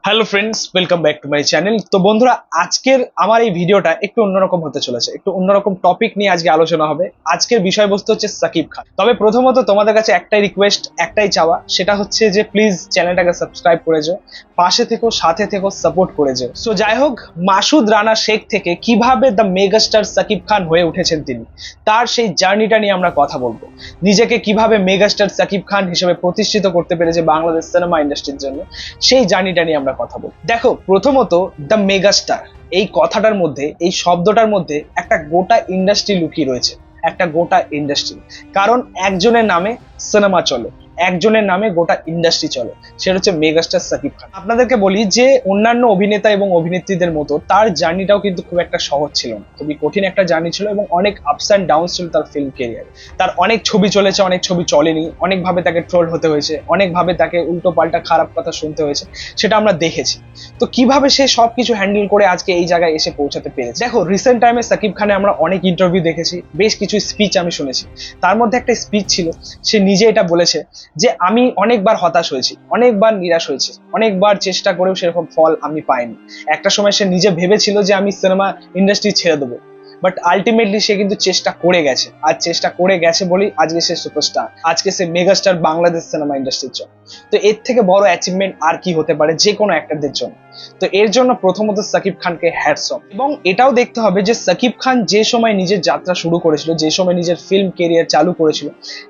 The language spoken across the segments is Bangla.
Hello friends, welcome back to my channel. তো বন্ধুরা, আজকের আমার এই ভিডিওটা একটু অন্যরকম হতে চলেছে, একটু অন্যরকম টপিক নিয়ে আজকে আলোচনা হবে। আজকের বিষয়বস্তু হচ্ছে সাকিব খান। তবে প্রথমত তোমাদের কাছে একটাই রিকোয়েস্ট, একটাই চাওয়া, সেটা হচ্ছে যে প্লিজ চ্যানেলটাকে সাবস্ক্রাইব করে যাও, পাশে থেকো, সাথে থেকো, সাপোর্ট করে যাও। সো যাই হোক, মাসুদ রানা শেখ থেকে কিভাবে দ্য মেগাস্টার সাকিব খান হয়ে উঠেছেন তিনি, তার সেই জার্নিটা নিয়ে আমরা কথা বলবো। নিজেকে কিভাবে মেগাস্টার সাকিব খান হিসেবে প্রতিষ্ঠিত করতে পেরেছে বাংলাদেশ সিনেমা ইন্ডাস্ট্রির জন্য, সেই জার্নিটা নিয়ে আমরা কথা বলবো। দেখো, প্রথমত দ্য মেগাস্টার এই কথাটার মধ্যে, এই শব্দটার মধ্যে একটা গোটা ইন্ডাস্ট্রি লুকিয়ে রয়েছে, একটা গোটা ইন্ডাস্ট্রি। কারণ একজনের নামে সিনেমা চলে, একজনের নামে গোটা ইন্ডাস্ট্রি চলে, সেটা হচ্ছে মেগাস্টার সাকিব খান। আপনাদেরকে বলি যে অন্যান্য অভিনেতা এবং অভিনেত্রীদের মতো তার জার্নিটাও কিন্তু খুব একটা সহজ ছিল না, খুবই কঠিন একটা জার্নি ছিল এবং অনেক আপস অ্যান্ড ডাউন ছিল তার ফিল্ম কেরিয়ারে। তার অনেক ছবি চলেছে, অনেক ছবি চলেনি, অনেকভাবে তাকে ট্রোল হতে হয়েছে, অনেকভাবে তাকে উল্টো পাল্টা খারাপ কথা শুনতে হয়েছে, সেটা আমরা দেখেছি। তো কিভাবে সে সবকিছু হ্যান্ডেল করে আজকে এই জায়গায় এসে পৌঁছাতে পেরেছে। দেখো, রিসেন্ট টাইমে সাকিব খানে আমরা অনেক ইন্টারভিউ দেখেছি, বেশ কিছু স্পিচ আমি শুনেছি। তার মধ্যে একটা স্পিচ ছিল, সে নিজে এটা বলেছে যে আমি অনেকবার হতাশ হয়েছি, অনেকবার নিরাশ হয়েছি, অনেকবার চেষ্টা করেও সেরকম ফল আমি পাইনি। একটা সময় সে নিজে ভেবেছিল যে আমি সিনেমা ইন্ডাস্ট্রি ছেড়ে দেবো, বাট আলটিমেটলি সে কিন্তু চেষ্টা করে গেছে, আর চেষ্টা করে গেছে বলেই আজকে সে সুপারস্টার, আজকে সে মেগাস্টার বাংলাদেশ সিনেমা ইন্ডাস্ট্রির জন্য। তো এর থেকে বড় অ্যাচিভমেন্ট আর কি হতে পারে যে কোনো অ্যাক্টরদের জন্য। তো এর জন্য প্রথমত সাকিব খানকে হ্যাটস অফ। এবং এটাও দেখতে হবে যে সাকিব খান যে সময় নিজের যাত্রা শুরু করেছিল, যে সময় নিজের ফিল্ম কেরিয়ার চালু করেছিল,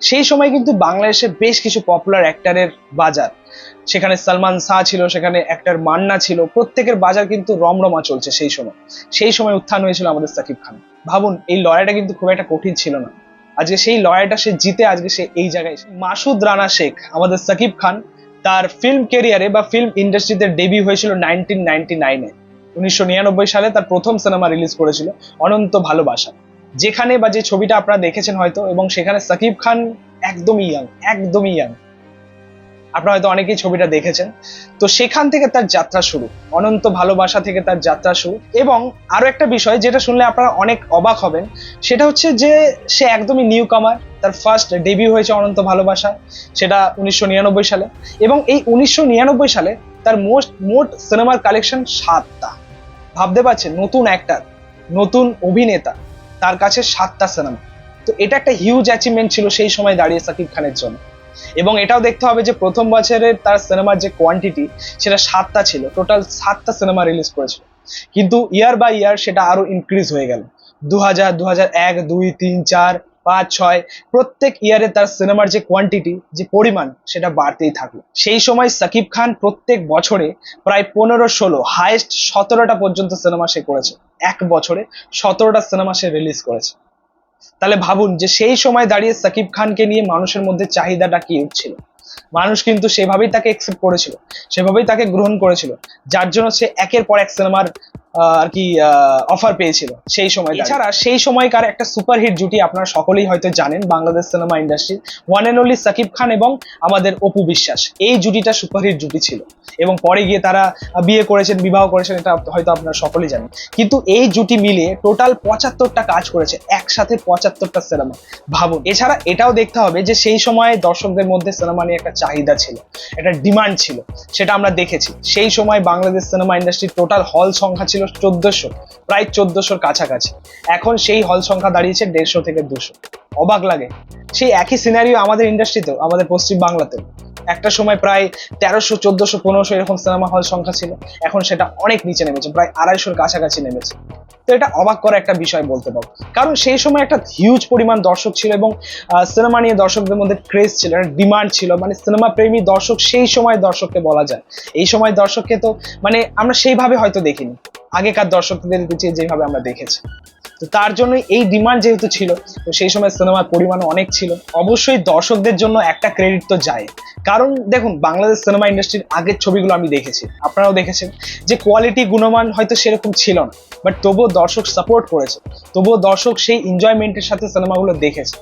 সেই সময় কিন্তু বাংলাদেশে বেশ কিছু পপুলার অ্যাক্টরের বাজার, সেখানে সালমান শাহ ছিল, সেখানে অ্যাক্টর মান্না ছিল, প্রত্যেকের বাজার কিন্তু রমরমা চলছে সেই সময়। সেই সময় উত্থান হয়েছিল আমাদের সাকিব খান। ভাবুন, এই লড়াইটা কিন্তু খুব একটা কঠিন ছিল না। আজকে সেই লড়াইটা সে জিতে আজকে সে এই জায়গায়। মাসুদ রানা শেখ, আমাদের সাকিব খান, তার ফিল্ম কেরিয়ারে বা ফিল্ম ইন্ডাস্ট্রিতে ডেবিউ হয়েছিল 1999-এ। 1999 সালে তার প্রথম সিনেমা রিলিজ করেছিল অনন্ত ভালোবাসা, যেখানে বা যে ছবিটা আপনারা দেখেছেন হয়তো, এবং সেখানে সাকিব খান একদমই ইয়াং, একদমই ইয়াং। আপনারা হয়তো অনেকেই ছবিটা দেখেছেন। তো সেখান থেকে তার যাত্রা শুরু, অনন্ত ভালোবাসা থেকে তার যাত্রা শুরু। এবং আরো একটা বিষয় যেটা শুনলে আপনারা অনেক অবাক হবেন, সেটা হচ্ছে যে সে একদমই নিউ কামার। তার ফার্স্ট ডেবিউ হয়েছে অনন্ত ভালোবাসা, সেটা 1999 সালে। এবং এই 1999 সালে তার মোট সিনেমার কালেকশন 7টা। ভাবতে পারছেন, নতুন অ্যাক্টর, নতুন অভিনেতা, তার কাছে 7টা সিনেমা। তো এটা একটা হিউজ অ্যাচিভমেন্ট ছিল সেই সময় দাঁড়িয়ে সাকিব খানের জন্য। এবং এটাও দেখতে হবে যে প্রথম বছরের তার সিনেমার যে কোয়ান্টিটি, সেটা 7টা ছিল, টোটাল 7টা সিনেমা রিলিজ করেছিল। কিন্তু ইয়ার বাই ইয়ার সেটা আরো ইনক্রিজ হয়ে গেল। 2000, 2001, 2, 3, 4, 5, 6 প্রত্যেক ইয়ারে তার সিনেমার যে কোয়ান্টিটি, যে পরিমাণ, সেটা বাড়তেই থাকলো। সেই সময় সাকিব খান প্রত্যেক বছরে প্রায় 15-16, হাইয়েস্ট 17টা পর্যন্ত সিনেমা সে করেছে। এক বছরে 17টা সিনেমা সে রিলিজ করেছে। তাহলে ভাবুন যে সেই সময় দাঁড়িয়ে সাকিব খানকে নিয়ে মানুষের মধ্যে চাহিদাটা কি উঠছিল। মানুষ কিন্তু সেভাবেই তাকে একসেপ্ট করেছিল, সেভাবেই তাকে গ্রহণ করেছিল, যার জন্য সে একের পর এক সিনেমার আর কি অফার পেয়েছিল সেই সময়। এছাড়া সেই সময়কার একটা সুপারহিট জুটি আপনারা সকলেই হয়তো জানেন বাংলাদেশ সিনেমা ইন্ডাস্ট্রির, one and only Shakib Khan এবং আমাদের অপু বিশ্বাস। এই জুটিটা সুপারহিট জুটি ছিল এবং পরে গিয়ে তারা বিয়ে করেছেন, বিবাহ করেছেন, এটা হয়তো আপনারা সকলেই জানেন। কিন্তু এই জুটি মিলিয়ে টোটাল 75টা কাজ করেছে, একসাথে 75টা সিনেমা। ভাবুন। এছাড়া এটাও দেখতে হবে যে সেই সময় দর্শকদের মধ্যে সিনেমা নিয়ে একটা চাহিদা ছিল, একটা ডিমান্ড ছিল, সেটা আমরা দেখেছি। সেই সময় বাংলাদেশ সিনেমা ইন্ডাস্ট্রির টোটাল হল সংখ্যা ছিল 1400, প্রায় 1400-র কাছাকাছি। এখন সেই হল সংখ্যা দাঁড়িয়েছে 150 থেকে 200। অবাক লাগে। সেই একই সিনারিও আমাদের ইন্ডাস্ট্রিতেও, আমাদের পশ্চিম বাংলাতেও একটা সময় প্রায় 1300, 1400, 1500 এরকম সিনেমা হল সংখ্যা ছিল। এখন সেটা অনেক নিচে নেমেছে, প্রায় 250-র কাছাকাছি নেমেছে। তো এটা অবাক করা একটা বিষয় বলতে পারবো, কারণ সেই সময় একটা হিউজ পরিমাণ দর্শক ছিল এবং সিনেমা নিয়ে দর্শকদের মধ্যে ক্রেজ ছিল, একটা ডিমান্ড ছিল। মানে সিনেমা প্রেমী দর্শক সেই সময় দর্শককে বলা যায়। এই সময় দর্শককে তো মানে আমরা সেইভাবে হয়তো দেখিনি, আগেকার দর্শকদের যেভাবে আমরা দেখেছি। তো তার জন্য এই ডিমান্ড যেহেতু ছিল, তো সেই সময় সিনেমার পরিমাণ অনেক ছিল। অবশ্যই দর্শকদের জন্য একটা ক্রেডিট তো যায়, কারণ দেখুন বাংলাদেশ সিনেমা ইন্ডাস্ট্রির আগের ছবিগুলো আমি দেখেছি, আপনারাও দেখেছেন, যে কোয়ালিটি গুণমান হয়তো সেরকম ছিল না, বাট তবুও দর্শক সাপোর্ট করেছে, তবুও দর্শক সেই এনজয়মেন্টের সাথে সিনেমাগুলো দেখেছে,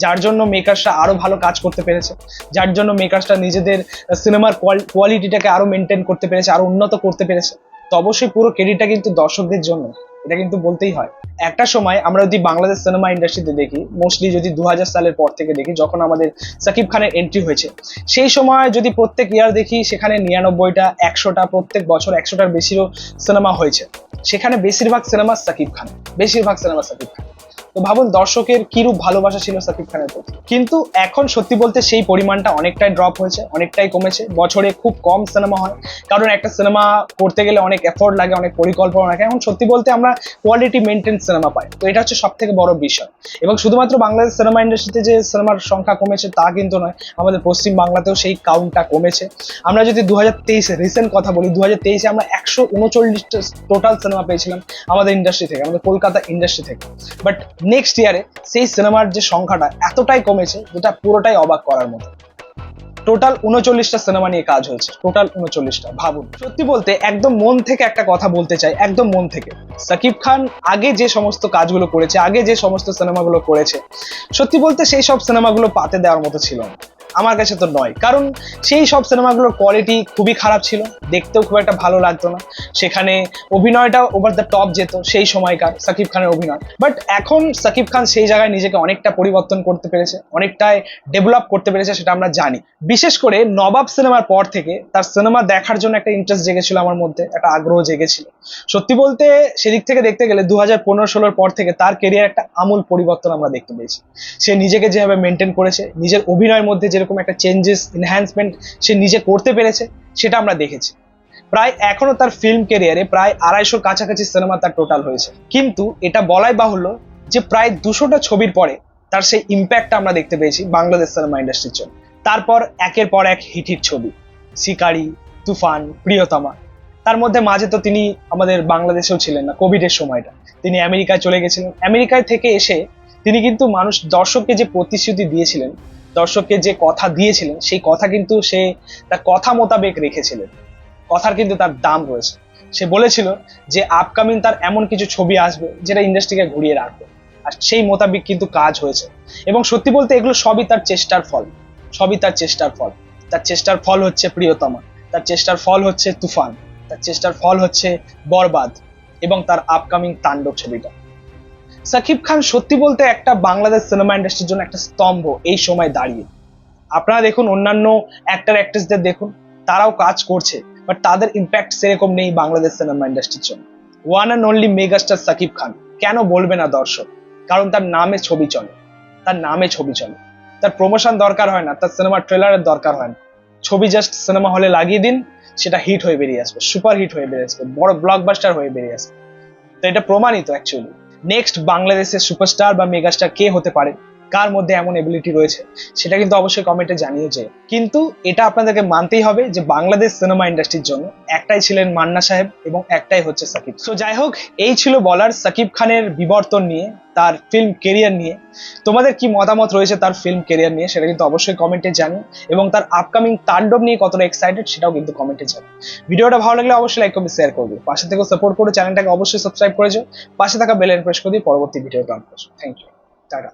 যার জন্য মেকার্সরা আরো ভালো কাজ করতে পেরেছে, যার জন্য মেকার্সরা নিজেদের সিনেমার কোয়ালিটিটাকে আরো মেনটেন করতে পেরেছে, আরো উন্নত করতে পেরেছে। তো অবশ্যই পুরো ক্রেডিটটা কিন্তু দর্শকদের জন্য, এটা কিন্তু বলতেই হয়। একটা সময় আমরা যদি বাংলাদেশ সিনেমা ইন্ডাস্ট্রিতে দেখি, মোস্টলি যদি 2000 সালের পর থেকে দেখি, যখন আমাদের সাকিব খানের এন্ট্রি হয়েছে, সেই সময় যদি প্রত্যেক ইয়ার দেখি, সেখানে 99টা 100টা প্রত্যেক বছর 100টার বেশিরও সিনেমা হয়েছে। সেখানে বেশিরভাগ সিনেমা সাকিব খান, বেশিরভাগ সিনেমা সাকিব খান। তো ভাবুন দর্শকের কিরূপ ভালোবাসা ছিল সাকিব খানের প্রতি। কিন্তু এখন সত্যি বলতে সেই পরিমাণটা অনেকটাই ড্রপ হয়েছে, অনেকটাই কমেছে। বছরে খুব কম সিনেমা হয়, কারণ একটা সিনেমা করতে গেলে অনেক এফোর্ট লাগে, অনেক পরিকল্পনা লাগে। এখন সত্যি বলতে আমরা কোয়ালিটি মেনটেন সিনেমা পাই, তো এটা হচ্ছে সব থেকে বড় বিষয়। এবং শুধুমাত্র বাংলাদেশ সিনেমা ইন্ডাস্ট্রিতে যে সিনেমার সংখ্যা কমেছে তা কিন্তু নয়, আমাদের পশ্চিম বাংলাতেও সেই কাউন্টটা কমেছে। আমরা যদি 2023 রিসেন্ট কথা বলি, 2023 আমরা 139টা টোটাল সিনেমা পেয়েছিলাম আমাদের ইন্ডাস্ট্রি থেকে, আমাদের কলকাতা ইন্ডাস্ট্রি থেকে। বাট নেক্সট ইয়ারে সেই সিনেমার যে সংখ্যাটা এতটাই কমেছে, যেটা পুরোটাই অবাক করার মতো। টোটাল 39টা সিনেমা নিয়ে কাজ হয়েছে, টোটাল 39টা। ভাবুন, সত্যি বলতে একদম মন থেকে একটা কথা বলতে চাই, একদম মন থেকে। সাকিব খান আগে যে সমস্ত কাজগুলো করেছে, আগে যে সমস্ত সিনেমাগুলো করেছে, সত্যি বলতে সেই সব সিনেমাগুলো পাতে দেওয়ার মতো ছিল না, আমার কাছে তো নয়। কারণ সেই সব সিনেমাগুলোর কোয়ালিটি খুবই খারাপ ছিল, দেখতেও খুব একটা ভালো লাগতো না। সেখানে অভিনয়টা ওভার দ্য টপ যেত সেই সময়কার সাকিব খানের অভিনয়। বাট এখন সাকিব খান সেই জায়গায় নিজেকে অনেকটা পরিবর্তন করতে পেরেছে, অনেকটাই ডেভেলপ করতে পেরেছে, সেটা আমরা জানি। বিশেষ করে নবাব সিনেমার পর থেকে তার সিনেমা দেখার জন্য একটা ইন্টারেস্ট জেগেছিল আমার মধ্যে, একটা আগ্রহ জেগেছিল। সত্যি বলতে সেদিক থেকে দেখতে গেলে 2015-16 পর থেকে তার কেরিয়ার একটা আমূল পরিবর্তন আমরা দেখতে পেয়েছি। সে নিজেকে যেভাবে মেনটেন করেছে, নিজের অভিনয়ের মধ্যে যেরকম একটা চেঞ্জেস, এনহ্যান্সমেন্ট সে নিজে করতে পেরেছে, সেটা আমরা দেখেছি। প্রায় এখনো তার ফিল্ম ক্যারিয়ারে প্রায় 250 কাছাকাছি সিনেমা তার টোটাল হয়েছে। কিন্তু এটা বলাই বাহুল্য যে প্রায় 200টা ছবির পরে তার সেই ইম্প্যাক্টটা আমরা দেখতে পেয়েছি বাংলাদেশ সিনেমা ইন্ডাস্ট্রির জন্য। তারপর একের পর এক হিট হিট ছবি, শিকারি, তুফান, প্রিয়তমা। তার মধ্যে মাঝে তো তিনি আমাদের বাংলাদেশেও ছিলেন না, কোভিডের সময়টা তিনি আমেরিকায় চলে গেছিলেন। আমেরিকায় থেকে এসে তিনি কিন্তু দর্শককে যে প্রতিশ্রুতি দিয়েছিলেন, দর্শককে যে কথা দিয়েছিলেন, সেই কথা কিন্তু সে তার কথা মোতাবেক রেখেছিলেন। কথার কিন্তু তার দাম রয়েছে। সে বলেছিল যে আপকামিং তার এমন কিছু ছবি আসবে যেটা ইন্ডাস্ট্রিকে ঘুরিয়ে রাখবে, আর সেই মোতাবেক কিন্তু কাজ হয়েছে। এবং সত্যি বলতে এগুলো সবই তার চেষ্টার ফল, সবই তার চেষ্টার ফল। তার চেষ্টার ফল হচ্ছে প্রিয়তমা, তার চেষ্টার ফল হচ্ছে তুফান, তার চেষ্টার ফল হচ্ছে বরবাদ, এবং তার আপকামিং তাণ্ডব ছবিটা। সাকিব খান সত্যি বলতে একটা বাংলাদেশ সিনেমা ইন্ডাস্ট্রির জন্য একটা স্তম্ভ এই সময় দাঁড়িয়ে। আপনারা দেখুন অন্যান্য অ্যাক্টর অ্যাক্ট্রেসদের দেখুন, তারাও কাজ করছে, বাট তাদের ইম্প্যাক্ট সেরকম নেই বাংলাদেশ সিনেমা ইন্ডাস্ট্রির জন্য। One and only megastar Shakib Khan, কেন বলবে না দর্শক? কারণ তার নামে ছবি চলে, তার নামে ছবি চলে। তার প্রমোশন দরকার হয় না, তার সিনেমার ট্রেলারের দরকার হয় না। ছবি জাস্ট সিনেমা হলে লাগিয়ে দিন, সেটা হিট হয়ে বেরিয়ে আসবে, সুপার হিট হয়ে বেরিয়ে আসবে, বড় ব্লকবাস্টার হয়ে বেরিয়ে আসবে। তো এটা প্রমাণিত অ্যাকচুয়ালি। নেক্সট বাংলাদেশের সুপারস্টার বা মেগাস্টার কে হতে পারে, কার মধ্যে এমন এবিলিটি রয়েছে, সেটা কিন্তু অবশ্যই কমেন্টে জানিয়ে যে। কিন্তু এটা আপনাদেরকে মানতেই হবে যে বাংলাদেশ সিনেমা ইন্ডাস্ট্রির জন্য একটাই ছিলেন মান্না সাহেব এবং একটাই হচ্ছে সাকিব। তো যাই হোক, এই ছিল বলার সাকিব খানের বিবর্তন নিয়ে, তার ফিল্ম কেরিয়ার নিয়ে। তোমাদের কি মতামত রয়েছে তার ফিল্ম কেরিয়ার নিয়ে, সেটা কিন্তু অবশ্যই কমেন্টে জানিও। এবং তার আপকামিং তাণ্ডব নিয়ে কতটা এক্সাইটেড, সেটাও কিন্তু কমেন্টে জানিও। ভিডিওটা ভালো লাগলে অবশ্যই লাইক কমেন্ট শেয়ার করবে, পাশে থেকে সাপোর্ট করে চ্যানেলটাকে অবশ্যই সাবস্ক্রাইব করে যাও, পাশে থাকা বেল আইকন প্রেস করে দিয়ে পরবর্তী ভিডিওটা অন করো। Thank you, tata.